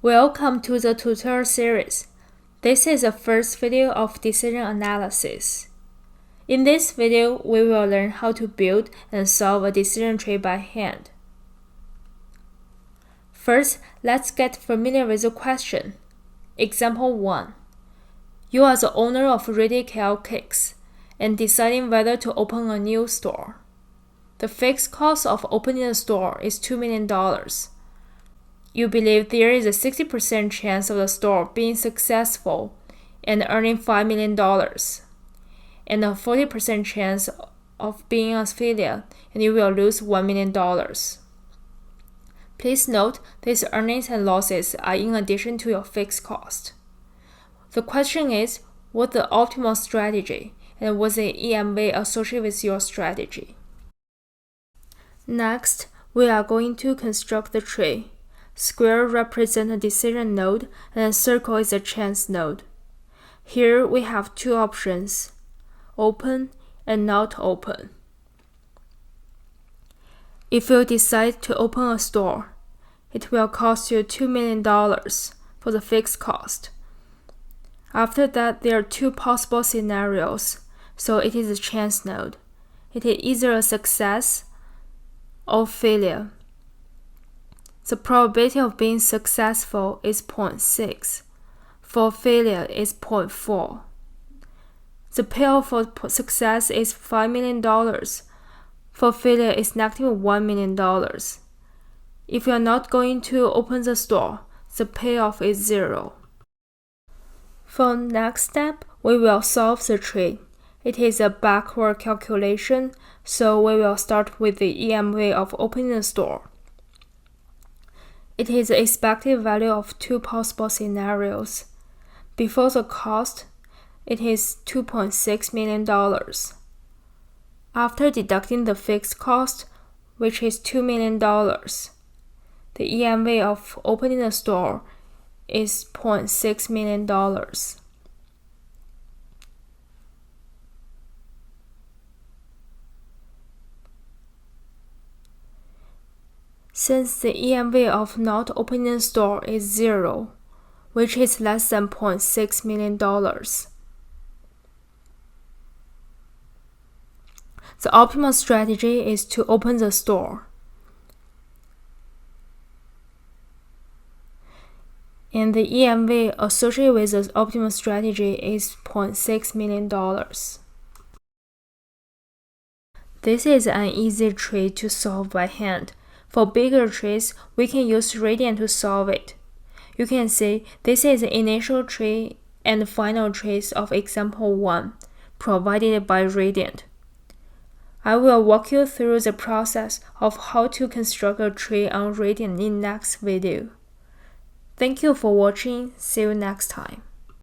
Welcome to the tutorial series. This is the first video of decision analysis. In this video, we will learn how to build and solve a decision tree by hand. First, let's get familiar with the question. Example 1. You are the owner of Ready Kale Cakes and deciding whether to open a new store. The fixed cost of opening a store is $2 million. You believe there is a 60% chance of the store being successful and earning $5 million, and a 40% chance of being a failure and you will lose $1 million. Please note, these earnings and losses are in addition to your fixed cost. The question is, what's the optimal strategy and what's the EMV associated with your strategy? Next, we are going to construct the tree. Square represents a decision node and a circle is a chance node. Here we have two options, open and not open. If you decide to open a store, it will cost you $2 million for the fixed cost. After that, there are two possible scenarios, so it is a chance node. It is either a success or failure. The probability of being successful is 0.6. For failure is 0.4. The payoff for success is $5 million. For failure is negative $1 million. If you are not going to open the store, the payoff is 0. For next step, we will solve the tree. It is a backward calculation, so we will start with the EMV of opening the store. It is the expected value of two possible scenarios. Before the cost, it is $2.6 million. After deducting the fixed cost, which is $2 million, the EMV of opening the store is $0.6 million. Since the EMV of not opening a store is 0, which is less than $0.6 million, the optimal strategy is to open the store. And the EMV associated with the optimal strategy is $0.6 million. This is an easy tree to solve by hand. For bigger trees, we can use Radiant to solve it. You can see this is the initial tree and the final trees of example 1, provided by Radiant. I will walk you through the process of how to construct a tree on Radiant in next video. Thank you for watching. See you next time.